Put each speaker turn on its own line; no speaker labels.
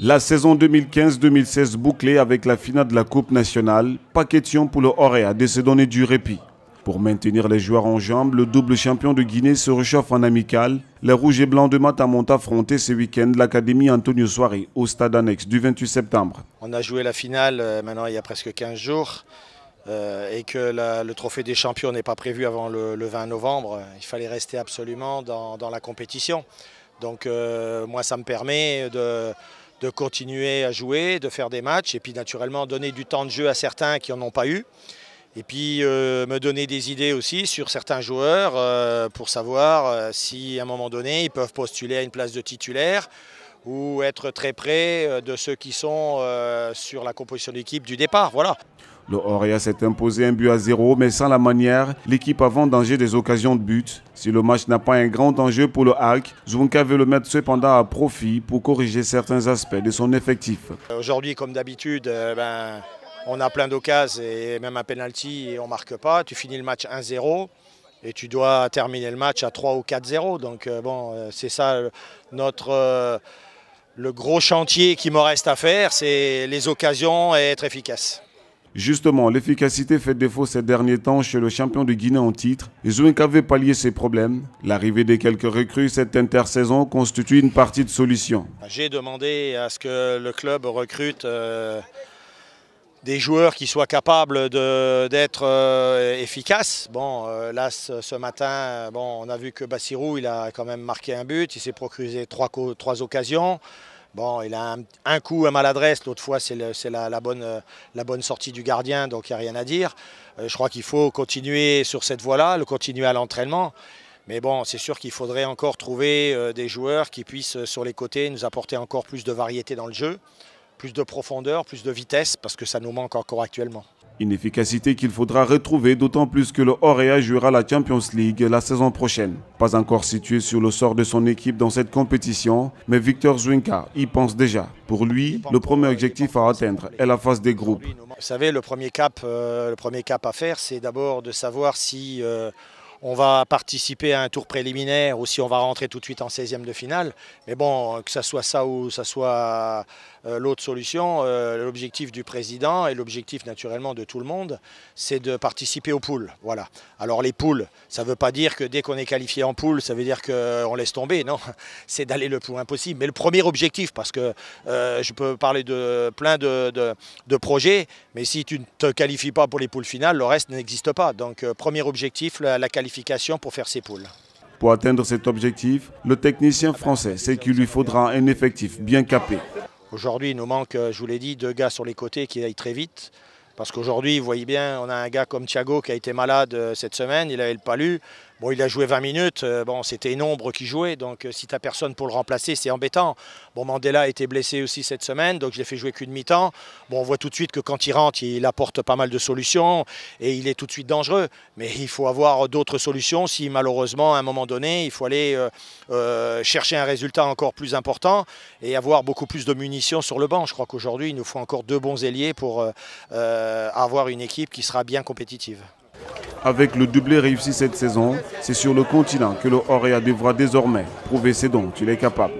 La saison 2015-2016 bouclée avec la finale de la Coupe nationale, pas question pour le Auréa de se donner du répit. Pour maintenir les joueurs en jambes, le double champion de Guinée se réchauffe en amical. Les Rouges et Blancs de Matam ont affronté ce week-end l'Académie Antonio Soirée au stade annexe du 28 septembre.
On a joué la finale maintenant il y a presque 15 jours et que le trophée des champions n'est pas prévu avant le 20 novembre. Il fallait rester absolument dans la compétition. Donc moi ça me permet de continuer à jouer, de faire des matchs et puis naturellement donner du temps de jeu à certains qui n'en ont pas eu. Et puis me donner des idées aussi sur certains joueurs pour savoir si à un moment donné ils peuvent postuler à une place de titulaire ou être très près de ceux qui sont sur la composition d'équipe du départ. Voilà.
Le Auréa s'est imposé 1-0, mais sans la manière, l'équipe a vendangé des occasions de but. Si le match n'a pas un grand enjeu pour le HAC, Zouanka veut le mettre cependant à profit pour corriger certains aspects de son effectif.
Aujourd'hui, comme d'habitude, on a plein d'occasions et même un penalty et on ne marque pas. Tu finis le match 1-0 et tu dois terminer le match à 3 ou 4-0. Donc c'est ça le gros chantier qui me reste à faire, c'est les occasions et être efficace.
Justement, l'efficacité fait défaut ces derniers temps chez le champion de Guinée en titre. Et Zouanka veut pallier ces problèmes. L'arrivée des quelques recrues cette intersaison constitue une partie de solution.
J'ai demandé à ce que le club recrute des joueurs qui soient capables d'être efficaces. Bon, là, ce matin, on a vu que Bassirou, il a quand même marqué un but. Il s'est procuré trois occasions. Bon, il a un coup à maladresse, l'autre fois c'est la bonne sortie du gardien, donc il n'y a rien à dire. Je crois qu'il faut continuer sur cette voie-là, le continuer à l'entraînement. Mais bon, c'est sûr qu'il faudrait encore trouver des joueurs qui puissent sur les côtés nous apporter encore plus de variété dans le jeu, plus de profondeur, plus de vitesse, parce que ça nous manque encore actuellement.
Une efficacité qu'il faudra retrouver, d'autant plus que le Auréa jouera la Champions League la saison prochaine. Pas encore situé sur le sort de son équipe dans cette compétition, mais Victor Zouanka y pense déjà. Pour lui, le premier objectif à atteindre est la phase des groupes.
Vous savez, le premier cap à faire, c'est d'abord de savoir si on va participer à un tour préliminaire ou si on va rentrer tout de suite en 16e de finale. Mais bon, que ça soit ça ou ça soit l'autre solution, l'objectif du président et l'objectif naturellement de tout le monde, c'est de participer aux poules. Voilà. Alors les poules, ça ne veut pas dire que dès qu'on est qualifié en poule, ça veut dire qu'on laisse tomber. Non, c'est d'aller le plus loin possible. Mais le premier objectif, parce que je peux parler de plein de projets, mais si tu ne te qualifies pas pour les poules finales, le reste n'existe pas. Donc premier objectif, la qualification pour faire ces poules.
Pour atteindre cet objectif, le technicien français sait qu'il lui faudra un effectif bien capé.
Aujourd'hui, il nous manque, je vous l'ai dit, 2 gars sur les côtés qui aillent très vite. Parce qu'aujourd'hui, vous voyez bien, on a un gars comme Thiago qui a été malade cette semaine, il avait le palu. Bon, il a joué 20 minutes, bon, c'était une ombre qui jouait, donc si tu n'as personne pour le remplacer, c'est embêtant. Bon, Mandela a été blessé aussi cette semaine, donc je l'ai fait jouer qu'une mi-temps. Bon, on voit tout de suite que quand il rentre, il apporte pas mal de solutions et il est tout de suite dangereux. Mais il faut avoir d'autres solutions si malheureusement, à un moment donné, il faut aller chercher un résultat encore plus important et avoir beaucoup plus de munitions sur le banc. Je crois qu'aujourd'hui, il nous faut encore 2 bons ailiers pour avoir une équipe qui sera bien compétitive.
Avec le doublé réussi cette saison, c'est sur le continent que le Auréa devra désormais prouver ses dons qu'il est capable.